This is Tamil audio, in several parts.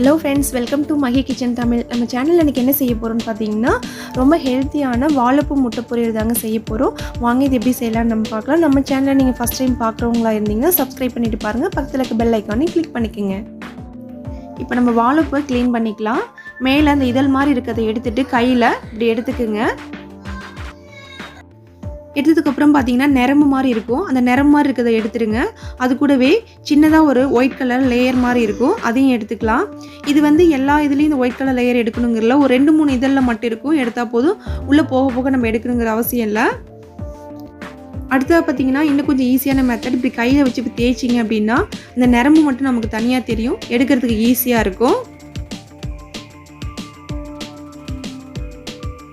Hello friends, welcome to mahikitchentamil. நம்ம சேனல்ல இன்னைக்கு என்ன செய்ய போறோம்னு பாத்தீங்கன்னா ரொம்ப ஹெல்தியான வாழைப்பூ முட்டை பொரியல் தாங்க செய்ய போறோம். வாங்க இது எப்படி செய்யலாம்னு நம்ம பார்க்கலாம். நம்ம சேனலை நீங்க ஃபர்ஸ்ட் டைம் பார்க்கறவங்களா இருந்தீங்கன்னா Subscribe பண்ணிட்டு பாருங்க. பக்கத்துல இருக்க பெல் ஐகானை கிளிக் பண்ணிக்கங்க. இப்போ நம்ம வாழைப்பூவை க்ளீன் பண்ணிக்கலாம். மேல அந்த இதழ் மாதிரி இருக்கதை எடுத்துட்டு கையில இப்படி எடுத்துக்கங்க. எடுத்ததுக்கு அப்புறம் பாத்தீங்கன்னா நரம்பு மாதிரி இருக்கும். அந்த நரம்பு மாதிரி இருக்கதை எடுத்துருங்க. அது கூடவே சின்னதா ஒரு ஒயிட் கலர் லேயர் மாதிரி இருக்கும். அதையும் எடுத்துக்கலாம். இது வந்து எல்லா இதுலயும் இந்த ஒயிட் கலர் லேயர் எடுக்கணும்ங்கறல ஒரு 2-3 இதழ்ல மட்டும் இருக்கும். எடுத்தா போதும். உள்ள போக போக நம்ம எடுக்கணும்ங்கற அவசியம் இல்ல. அடுத்து பாத்தீங்கன்னா இன்னும் கொஞ்சம் ஈஸியான மெத்தட் இப்படி கையில வச்சு இப்படி தேய்ச்சிங்க அப்படினா அந்த நரம்பு மட்டும் நமக்கு தனியா தெரியும். எடுக்கிறதுக்கு ஈஸியா இருக்கும்.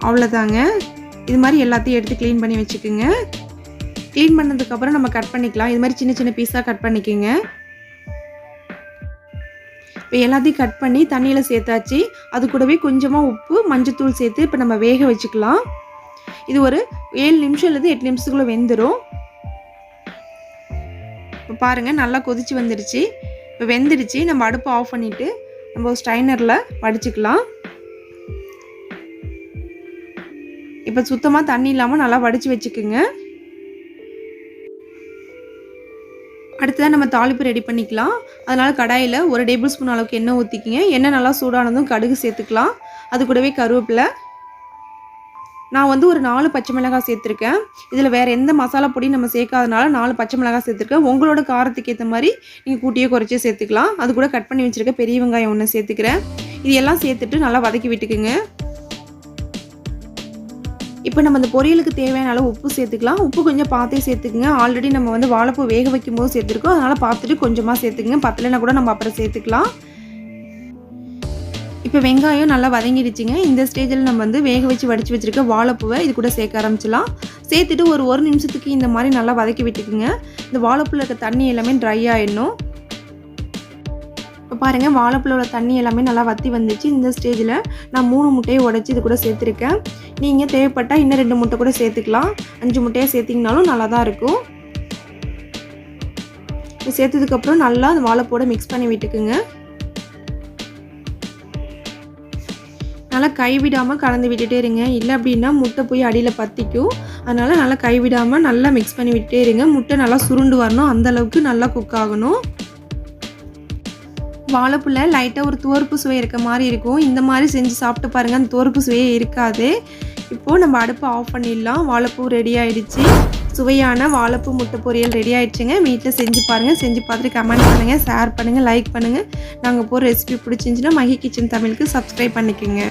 அவ்வளவுதாங்க. இது மாதிரி எல்லாத்தையும் எடுத்து க்ளீன் பண்ணி வச்சுக்கோங்க. க்ளீன் பண்ணதுக்கு அப்புறம் நம்ம கட் பண்ணிக்கலாம். இது மாதிரி சின்ன சின்ன பீஸா கட் பண்ணிக்கோங்க. இப்போ எல்லாத்தையும் கட் பண்ணி தண்ணியில சேர்த்தாச்சு. அது கூடவே கொஞ்சமா உப்பு, மஞ்சத்தூள் சேர்த்து இப்போ நம்ம வேக வச்சுக்கலாம். இது ஒரு 7 நிமிஷம் அல்லது 8 நிமிஷத்துக்குள்ள வெந்துடும். இப்போ பாருங்க நல்லா கொதிச்சு வந்துடுச்சு. இப்போ வெந்துடுச்சு. நம்ம அடுப்பை ஆஃப் பண்ணிட்டு நம்ம ஒரு ஸ்ட்ரைனர்ல வடிச்சுக்கலாம். இப்போ சுத்தமா தண்ணி இல்லாம நல்லா வடிச்சு வெச்சுக்குங்க. அடுத்து நம்ம தாளிப்பு ரெடி பண்ணிக்கலாம். அதனால கடாயில 1 டேபிள்ஸ்பூன் அளவுக்கு எண்ணெய் ஊத்திக்கங்க. எண்ணெய் நல்லா சூடானதும் கடுகு சேர்த்துக்கலாம். அது கூடவே கருவேப்பிலை. நான் வந்து ஒரு 4 பச்சை மிளகாய் சேர்த்திருக்கேன். இதுல வேற எந்த மசாலா பொடி நம்ம சேர்க்காதனால 4 பச்சை மிளகாய் சேர்த்திருக்கேன். உங்களோட காரத்துக்கு ஏத்த மாதிரி நீங்க கூட்டியே குறைச்சே சேர்த்துக்கலாம். அது கூட கட் பண்ணி வச்சிருக்க பெரிய வெங்காயம் 1 சேர்த்துக்கிறேன். இது எல்லாம் சேர்த்துட்டு நல்லா வதக்கி விட்டுக்குங்க. இப்போ நம்ம இந்த பொரியலுக்கு தேவையான அளவு உப்பு சேர்த்துக்கலாம். உப்பு கொஞ்சம் பார்த்தே சேர்த்துக்குங்க. ஆல்ரெடி நம்ம வந்து வாழைப்பூ வேக வைக்கும்போது சேர்த்துருக்கோம். அதனால பார்த்துட்டு கொஞ்சமா சேர்த்துக்குங்க. பத்தலைன்னா கூட நம்ம அப்புறம் சேர்த்துக்கலாம். இப்போ வெங்காயம் நல்லா வதங்கிடுச்சுங்க. இந்த ஸ்டேஜில் நம்ம வந்து வேக வச்சு வடிச்சு வச்சிருக்க வாழைப்பூவை இது கூட சேர்க்க ஆரம்பிச்சிடலாம். சேர்த்துட்டு ஒரு 1 நிமிஷத்துக்கு இந்த மாதிரி நல்லா வதக்கி விட்டுக்குங்க. இந்த வாழைப்பூல இருக்க தண்ணி எல்லாமே ட்ரை ஆயிடணும். இப்போ பாருங்க வாழைப்பூவோட தண்ணி எல்லாமே நல்லா வத்தி வந்துச்சு. இந்த ஸ்டேஜில் நான் 3 முட்டையை உடைச்சி இது கூட சேர்த்துருக்கேன். நீங்கள் தேவைப்பட்டால் இன்னும் 2 முட்டை கூட சேர்த்துக்கலாம். 5 முட்டையை சேர்த்திங்கனாலும் நல்லா தான் இருக்கும். இப்போ சேர்த்ததுக்கப்புறம் நல்லா அந்த வாழைப்பூவோட மிக்ஸ் பண்ணி விட்டுக்குங்க. நல்லா கைவிடாமல் கலந்து விட்டுட்டே இருங்க. இல்லை அப்படின்னா முட்டை போய் அடியில் பற்றிக்கும். அதனால் நல்லா கைவிடாமல் நல்லா மிக்ஸ் பண்ணி விட்டுட்டே இருங்க. முட்டை நல்லா சுருண்டு வரணும். அந்தளவுக்கு நல்லா குக் ஆகணும். வாழைப்பூல லைட்டாக ஒரு துவர்ப்பு சுவை இருக்க மாதிரி இருக்கும். இந்த மாதிரி செஞ்சு சாப்பிட்டு பாருங்கள். அந்த துவர்ப்பு சுவையே இருக்காது. இப்போது நம்ம அடுப்பை ஆஃப் பண்ணிடலாம். வாழைப்பூ ரெடி ஆகிடுச்சு. சுவையான வாழைப்பூ முட்டை பொரியல் ரெடி ஆகிடுச்சுங்க. வீட்டில் செஞ்சு பாருங்கள். செஞ்சு பார்த்துட்டு கமெண்ட் பண்ணுங்கள், ஷேர் பண்ணுங்கள், லைக் பண்ணுங்கள். நாங்கள் போகிற ரெசிபி பிடிச்சிருந்துச்சுன்னா மஹி கிச்சன் தமிழுக்கு சப்ஸ்கிரைப் பண்ணிக்கோங்க.